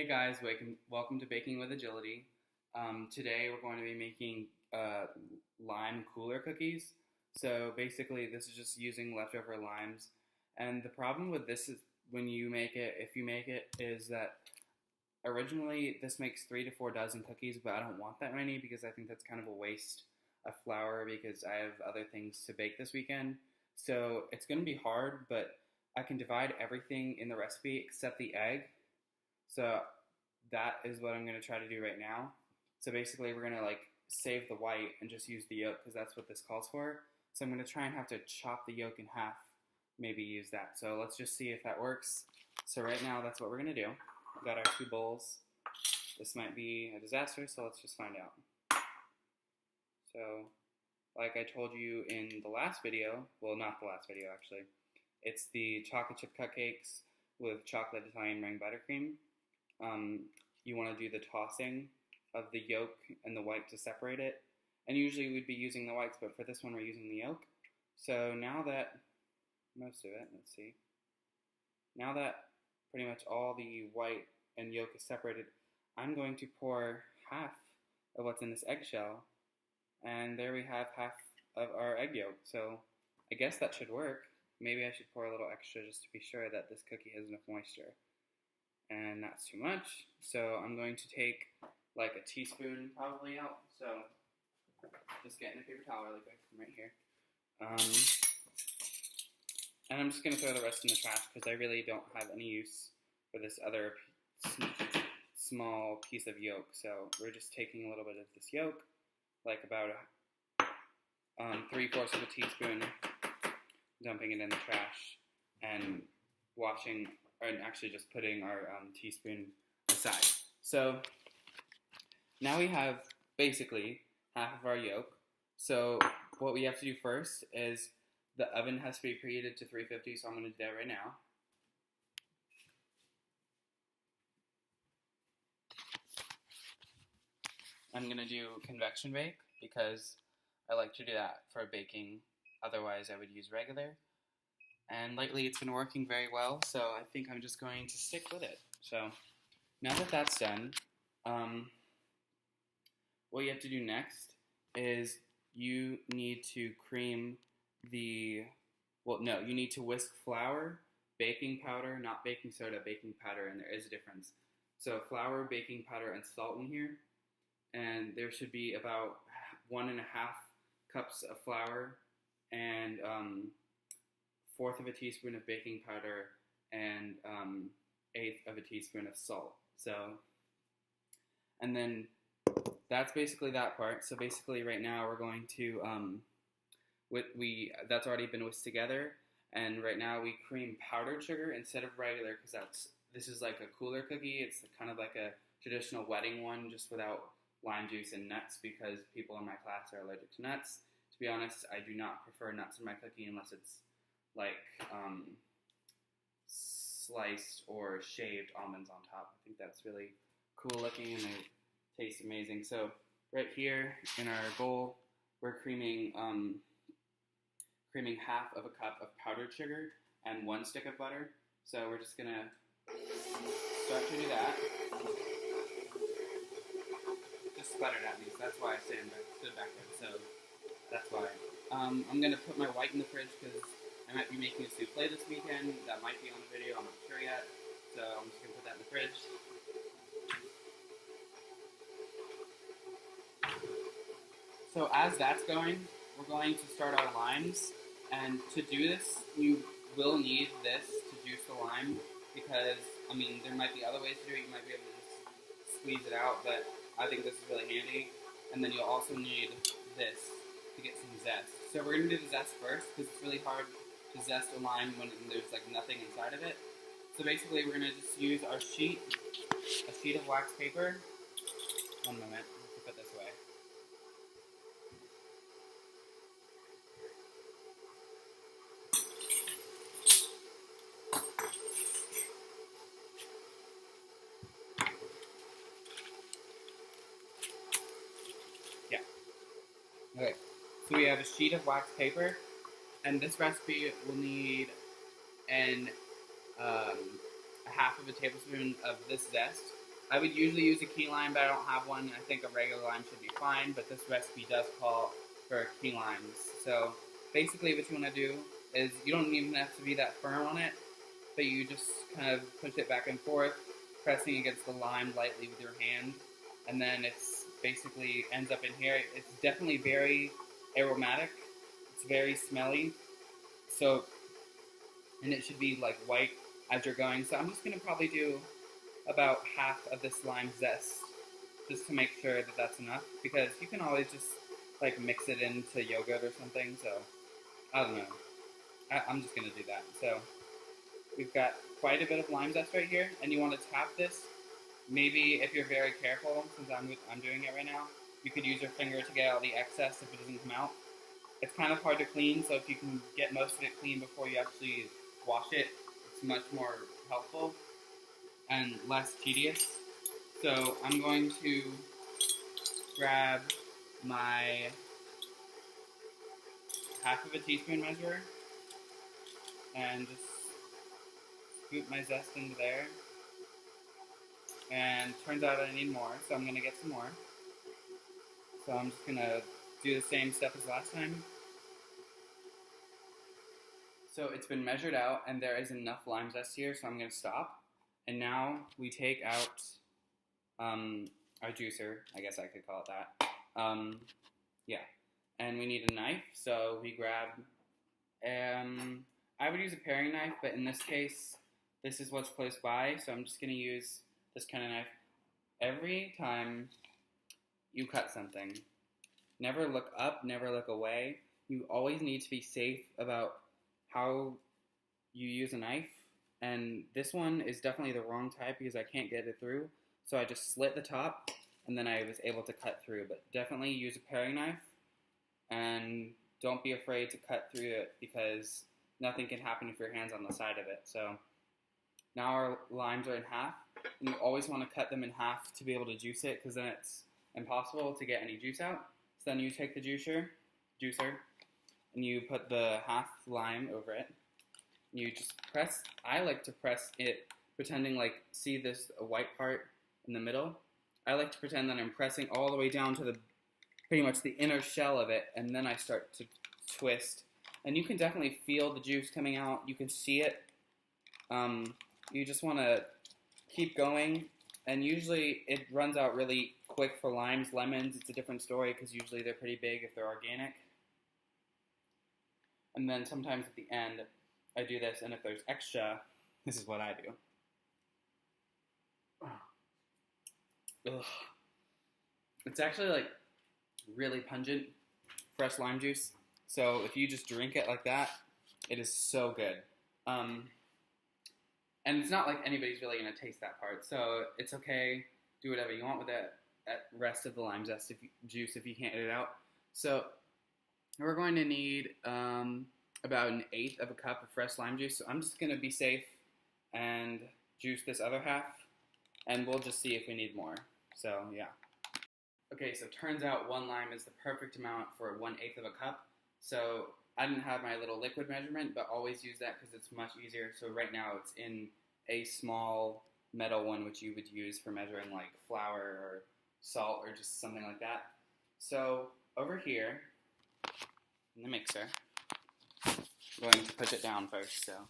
Hey guys, welcome to Baking with Agility. Today we're going to be making lime cooler cookies. So basically this is just using leftover limes. And the problem with this is if you make it, is that originally this makes 3 to 4 dozen cookies, but I don't want that many because I think that's kind of a waste of flour because I have other things to bake this weekend. So it's going to be hard, but I can divide everything in the recipe except the egg. So that is what I'm going to try to do right now. So basically we're going to save the white and just use the yolk because that's what this calls for. So I'm going to try and have to chop the yolk in half, maybe use that. So let's just see if that works. So right now that's what we're going to do. We've got our 2 bowls. This might be a disaster, so let's just find out. So like I told you in the last video, well not the last video actually, it's the chocolate chip cupcakes with chocolate Italian meringue buttercream. You want to do the tossing of the yolk and the white to separate it. And usually we'd be using the whites, but for this one we're using the yolk. So now that most of it, let's see. Now that pretty much all the white and yolk is separated, I'm going to pour half of what's in this eggshell. And there we have half of our egg yolk. So I guess that should work. Maybe I should pour a little extra just to be sure that this cookie has enough moisture. And that's too much. So I'm going to take like a teaspoon probably out. So just getting a paper towel really quick from right here. And I'm just going to throw the rest in the trash because I really don't have any use for this other small piece of yolk. So we're just taking a little bit of this yolk, like about 3/4 of a teaspoon, dumping it in the trash, and washing, and actually just putting our teaspoon aside. So now we have basically half of our yolk. So what we have to do first is the oven has to be preheated to 350, so I'm going to do that right now. I'm going to do convection bake because I like to do that for baking. Otherwise I would use regular. And lately it's been working very well, so I think I'm just going to stick with it. So now that that's done, what you have to do next is you need to cream you need to whisk flour, baking powder, not baking soda, baking powder, and there is a difference. So flour, baking powder, and salt in here. And there should be about 1.5 cups of flour and 1/4 of a teaspoon of baking powder and 1/8 of a teaspoon of salt. So, and then that's basically that part. So basically right now we're going to, that's already been whisked together, and right now we cream powdered sugar instead of regular because this is like a cooler cookie. It's kind of like a traditional wedding one, just without lime juice and nuts because people in my class are allergic to nuts. To be honest, I do not prefer nuts in my cookie unless it's like sliced or shaved almonds on top. I think that's really cool looking and they taste amazing. So right here in our bowl, we're creaming 1/2 of a cup of powdered sugar and 1 stick of butter. So we're just gonna start to do that. Just sputtered at me, so that's why I stood backwards. So that's why. I'm gonna put my white in the fridge because I might be making a souffle this weekend. That might be on the video, I'm not sure yet. So I'm just gonna put that in the fridge. So as that's going, we're going to start our limes. And to do this, you will need this to juice the lime because, I mean, there might be other ways to do it. You might be able to just squeeze it out, but I think this is really handy. And then you'll also need this to get some zest. So we're going to do the zest first because it's really hard to zest a lime when there's like nothing inside of it. So basically we're going to just use our sheet of wax paper. One moment, I have to put this away. Yeah. Okay. So we have a sheet of wax paper, and this recipe will need a 1/2 of a tablespoon of this zest, I would usually use a key lime, but I don't have one. I think a regular lime should be fine, but this recipe does call for key limes. So basically what you want to do is you don't even have to be that firm on it, but you just kind of push it back and forth, pressing against the lime lightly with your hand, and then it's basically ends up in here. It's definitely very aromatic. It's very smelly. So, and it should be like white as you're going. So I'm just gonna probably do about half of this lime zest just to make sure that that's enough, because you can always just like mix it into yogurt or something. So I don't know. I'm just gonna do that. So we've got quite a bit of lime zest right here, and you want to tap this. Maybe if you're very careful, since I'm doing it right now, you could use your finger to get out the excess if it doesn't come out. It's kind of hard to clean, so if you can get most of it clean before you actually wash it, it's much more helpful and less tedious. So I'm going to grab my half of a teaspoon measure and just scoop my zest into there. And turns out I need more, so I'm going to get some more. So I'm just going to do the same step as last time. So it's been measured out, and there is enough lime zest here, so I'm going to stop. And now we take out our juicer, I guess I could call it that. Yeah. And we need a knife, so we grab, I would use a paring knife, but in this case, this is what's close by, so I'm just going to use this kind of knife. Every time you cut something, never look up, never look away. You always need to be safe about how you use a knife, and this one is definitely the wrong type because I can't get it through, so I just slit the top, and then I was able to cut through. But definitely use a paring knife, and don't be afraid to cut through it because nothing can happen if your hand's on the side of it. So now our limes are in half, and you always want to cut them in half to be able to juice it, because then it's impossible to get any juice out. So then you take the juicer, and you put the half lime over it. And you just press. I like to press it, pretending like, see this white part in the middle? I like to pretend that I'm pressing all the way down to the pretty much the inner shell of it, and then I start to twist. And you can definitely feel the juice coming out. You can see it. You just want to keep going, and usually it runs out really quick for limes. Lemons, it's a different story because usually they're pretty big if they're organic. And then sometimes at the end, I do this, and if there's extra, this is what I do. Ugh. It's actually like really pungent, fresh lime juice. So if you just drink it like that, it is so good. And it's not like anybody's really going to taste that part. So it's okay. Do whatever you want with that rest of the lime zest juice if you can't get it out. So we're going to need about 1/8 of a cup of fresh lime juice. So I'm just going to be safe and juice this other half. And we'll just see if we need more. So yeah. Okay, so turns out 1 lime is the perfect amount for 1/8 of a cup. So I didn't have my little liquid measurement, but always use that because it's much easier. So right now it's in a small metal one, which you would use for measuring like flour or salt or just something like that. So over here in the mixer, I'm going to put it down first. So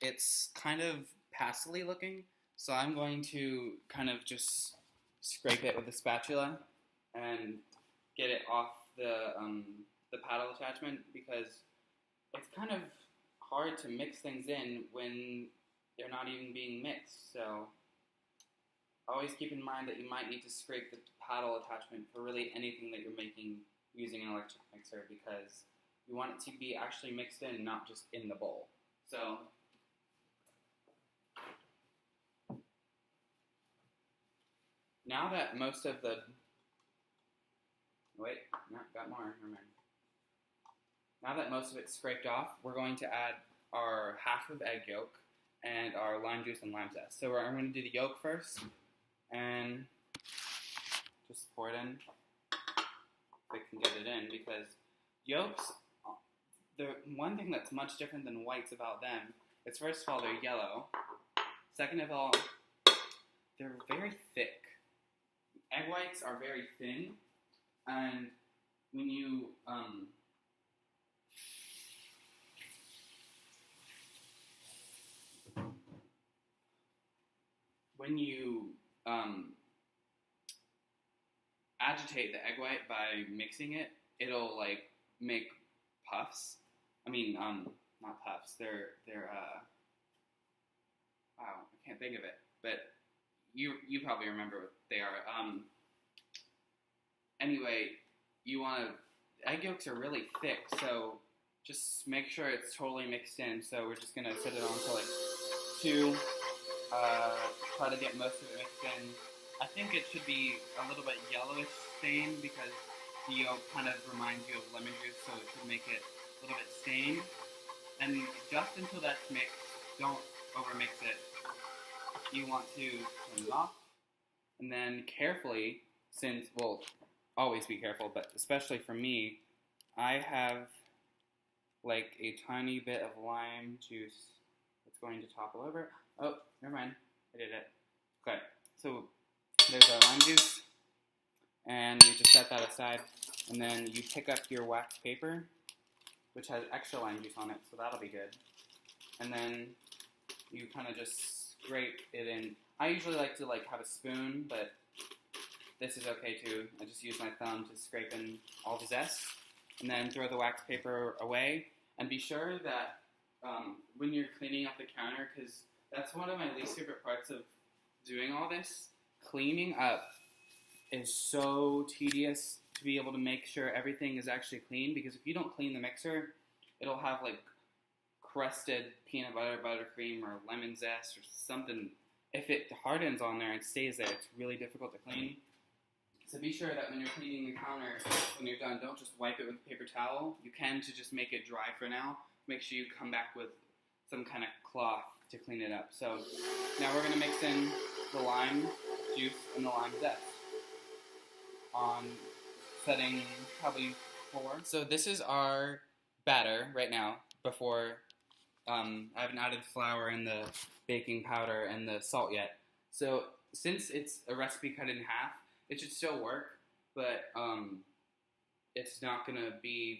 it's kind of pastely looking, so I'm going to kind of just scrape it with a spatula and get it off the paddle attachment, because it's kind of hard to mix things in when they're not even being mixed. So always keep in mind that you might need to scrape the paddle attachment for really anything that you're making using an electric mixer, because you want it to be actually mixed in, not just in the bowl. So now that most of the got more. Never mind. Now that most of it's scraped off, we're going to add our half of egg yolk and our lime juice and lime zest. So I'm going to do the yolk first, and just pour it in. If we can get it in, because yolks, the one thing that's much different than whites about them is, first of all, they're yellow. Second of all, they're very thick. Egg whites are very thin, and when you agitate the egg white by mixing it, it'll like make puffs. I mean, not puffs. They're wow, I can't think of it, but you probably remember what they are. Anyway, egg yolks are really thick, so just make sure it's totally mixed in. So we're just gonna set it on to like 2. Try to get most of it mixed in. I think it should be a little bit yellowish stained because the yolk kind of reminds you of lemon juice, so it should make it a little bit stained. And just until that's mixed, don't overmix it. You want to turn it off, and then carefully, always be careful, but especially for me, I have like a tiny bit of lime juice that's going to topple over. Oh, never mind, I did it. Okay, so there's our lime juice, and we just set that aside, and then you pick up your wax paper, which has extra lime juice on it, so that'll be good. And then you kind of just scrape it in. I usually like to have a spoon, but this is okay too. I just use my thumb to scrape in all the zest, and then throw the wax paper away. And be sure that when you're cleaning up the counter, because that's one of my least favorite parts of doing all this. Cleaning up is so tedious to be able to make sure everything is actually clean, because if you don't clean the mixer, it'll have like crusted peanut butter, buttercream, or lemon zest or something. If it hardens on there and stays there, it's really difficult to clean. So be sure that when you're cleaning the counter, when you're done, don't just wipe it with a paper towel. You can to just make it dry for now. Make sure you come back with some kind of cloth to clean it up. So now we're going to mix in the lime juice and the lime zest on setting probably 4. So this is our batter right now before I haven't added flour and the baking powder and the salt yet. So since it's a recipe cut in half, it should still work, but it's not going to be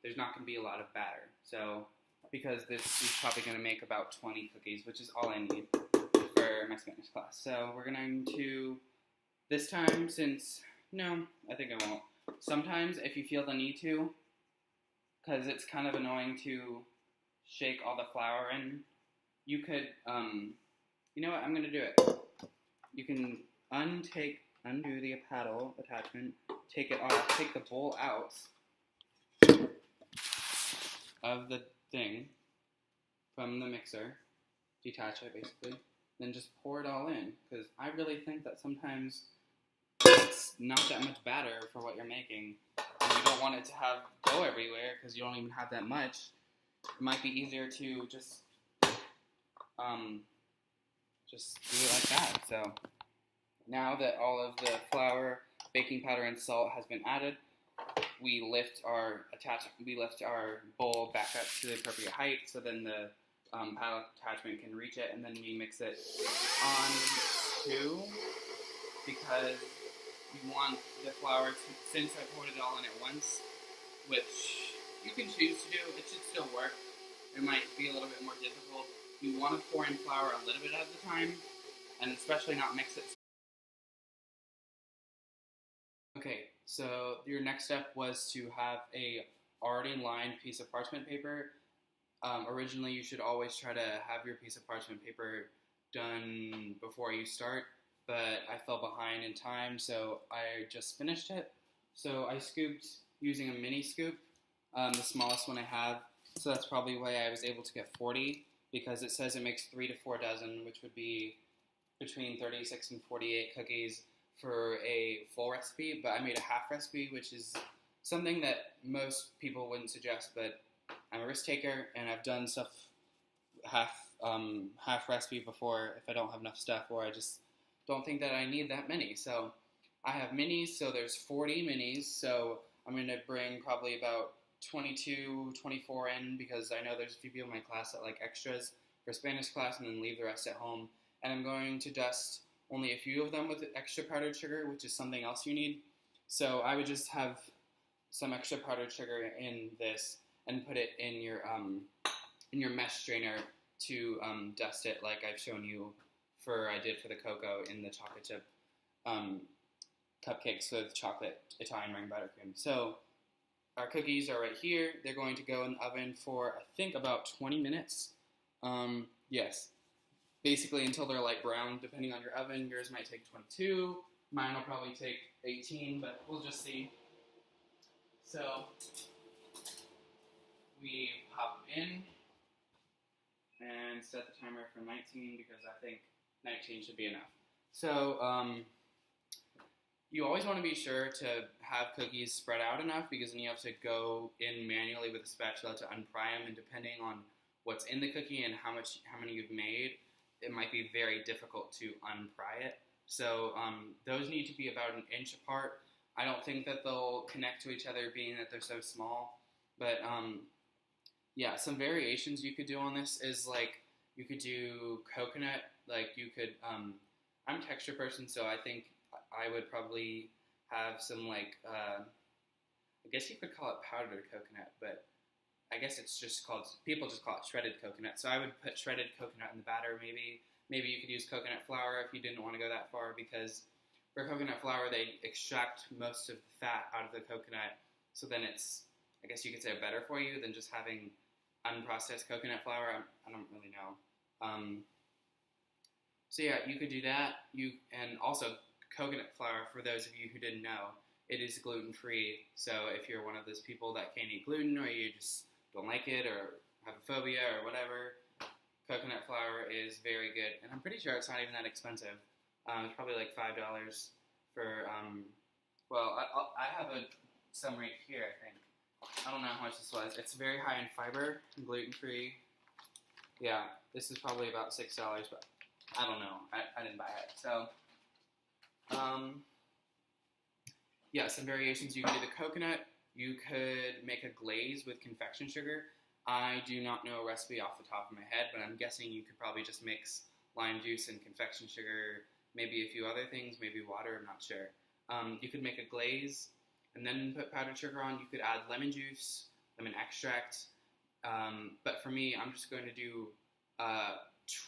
there's not going to be a lot of batter. So, because this is probably going to make about 20 cookies, which is all I need for my Spanish class. So we're going to, this time, I think I won't. Sometimes if you feel the need to, because it's kind of annoying to shake all the flour in, you could, you know what, I'm going to do it. You can undo the paddle attachment, take it off, take the bowl out of the thing from the mixer, detach it basically, then just pour it all in, because I really think that sometimes it's not that much batter for what you're making, and you don't want it to go everywhere because you don't even have that much. It might be easier to just do it like that. So now that all of the flour, baking powder, and salt has been added, we lift our bowl back up to the appropriate height, so then the paddle attachment can reach it, and then we mix it on 2, because we want the flour to, since I poured it all in at once, which you can choose to do, it should still work. It might be a little bit more difficult. You want to pour in flour a little bit at a time, and especially not mix it. Okay, so your next step was to have a already lined piece of parchment paper. Originally, you should always try to have your piece of parchment paper done before you start, but I fell behind in time, so I just finished it. So I scooped using a mini scoop, the smallest one I have, so that's probably why I was able to get 40, because it says it makes 3 to 4 dozen, which would be between 36 and 48 cookies for a full recipe, but I made a half recipe, which is something that most people wouldn't suggest, but I'm a risk taker, and I've done stuff half recipe before if I don't have enough stuff, or I just don't think that I need that many. So I have minis, so there's 40 minis, so I'm going to bring probably about 22, 24 in, because I know there's a few people in my class that like extras, for Spanish class and then leave the rest at home. And I'm going to dust only a few of them with extra powdered sugar, which is something else you need. So I would just have some extra powdered sugar in this and put it in your mesh strainer to dust it, like I've shown you I did for the cocoa in the chocolate chip cupcakes with chocolate Italian ring buttercream. So our cookies are right here. They're going to go in the oven for, I think, about 20 minutes. Yes, basically until they're light brown, depending on your oven. Yours might take 22. Mine will probably take 18, but we'll just see. So we pop in and set the timer for 19 because I think 19 should be enough. So you always want to be sure to have cookies spread out enough because then you have to go in manually with a spatula to unpry them, and depending on what's in the cookie and how many you've made, it might be very difficult to unpry it. So those need to be about an inch apart. I don't think that they'll connect to each other being that they're so small, but yeah, some variations you could do on this is like you could do coconut, like you could, I'm a texture person, so I think I would probably have some like, I guess you could call it powdered coconut, but I guess it's just called, people just call it shredded coconut. So I would put shredded coconut in the batter maybe. Maybe you could use coconut flour if you didn't want to go that far, because for coconut flour they extract most of the fat out of the coconut. So then it's, I guess you could say, better for you than just having unprocessed coconut flour. I don't really know. So yeah, you could do that. And also coconut flour, for those of you who didn't know, it is gluten-free. So if you're one of those people that can't eat gluten, or you just don't like it, or have a phobia or whatever, coconut flour is very good. And I'm pretty sure it's not even that expensive. It's probably like $5 for, well, I have some right here, I think. I don't know how much this was. It's very high in fiber, gluten-free. Yeah, this is probably about $6, but I don't know. I didn't buy it. So, yeah, some variations. You could do the coconut. You could make a glaze with confection sugar. I do not know a recipe off the top of my head, but I'm guessing you could probably just mix lime juice and confection sugar, maybe a few other things, maybe water, I'm not sure. You could make a glaze and then put powdered sugar on. You could add lemon juice, lemon extract. But for me, I'm just going to do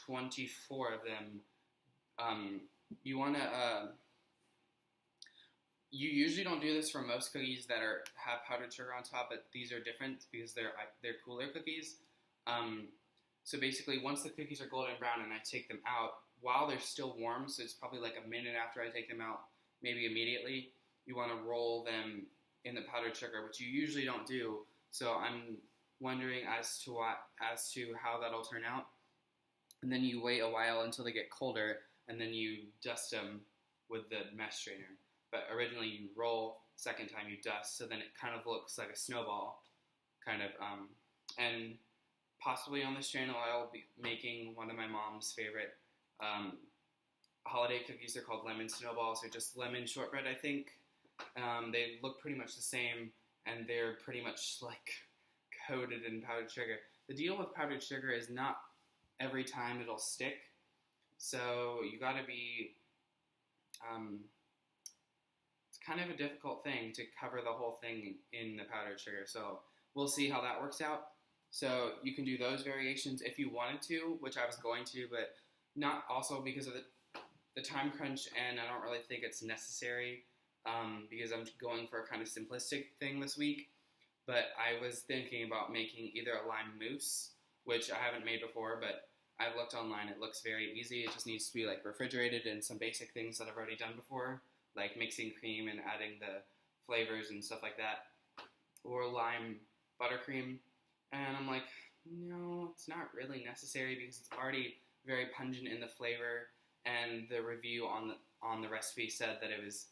24 of them. You want to... You usually don't do this for most cookies that have powdered sugar on top, but these are different because they're cooler cookies. So basically, once the cookies are golden brown and I take them out, while they're still warm, so it's probably like a minute after I take them out, maybe immediately, you want to roll them in the powdered sugar, which you usually don't do. So I'm wondering as to how that'll turn out. And then you wait a while until they get colder, and then you dust them with the mesh strainer. But originally you roll, second time you dust, so then it kind of looks like a snowball, kind of. And possibly on this channel I'll be making one of my mom's favorite holiday cookies. They're called lemon snowballs. They're just lemon shortbread, I think. They look pretty much the same, and they're pretty much like coated in powdered sugar. The deal with powdered sugar is not every time it'll stick, so you gotta be... it's kind of a difficult thing to cover the whole thing in the powdered sugar, so we'll see how that works out. So you can do those variations if you wanted to, which I was going to, but not also because of the time crunch, and I don't really think it's necessary because I'm going for a kind of simplistic thing this week. But I was thinking about making either a lime mousse, which I haven't made before, but I've looked online. It looks very easy. It just needs to be like refrigerated and some basic things that I've already done before, like mixing cream and adding the flavors and stuff like that, or lime buttercream. And I'm like, no, it's not really necessary because it's already very pungent in the flavor, and the review on the recipe said that it was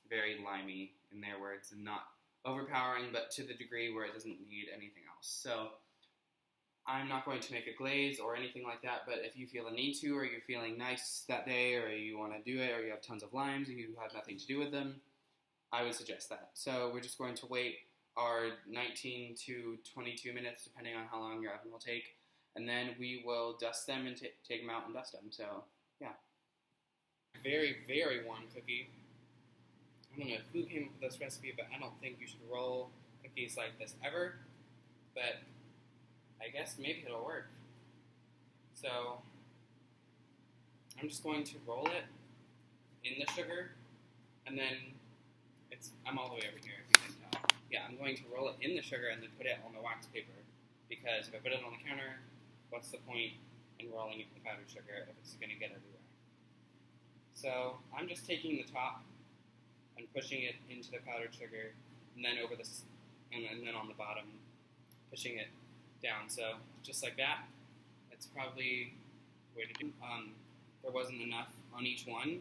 very limey, in their words, and not overpowering, but to the degree where it doesn't need anything else. So I'm not going to make a glaze or anything like that, but if you feel a need to, or you're feeling nice that day, or you want to do it, or you have tons of limes and you have nothing to do with them, I would suggest that. So we're just going to wait our 19 to 22 minutes, depending on how long your oven will take. and then we will dust them and take them out and dust them. So yeah, very, very warm cookie. I don't know who came up with this recipe, but I don't think you should roll cookies like this ever. But I guess maybe it'll work. So I'm just going to roll it in the sugar, and then I'm all the way over here, if you can tell. Yeah, I'm going to roll it in the sugar and then put it on the wax paper, because if I put it on the counter, what's the point in rolling it in the powdered sugar if it's going to get everywhere? So I'm just taking the top and pushing it into the powdered sugar, and then over this, and then on the bottom, pushing it down. So just like that. It's probably the way to do. There wasn't enough on each one,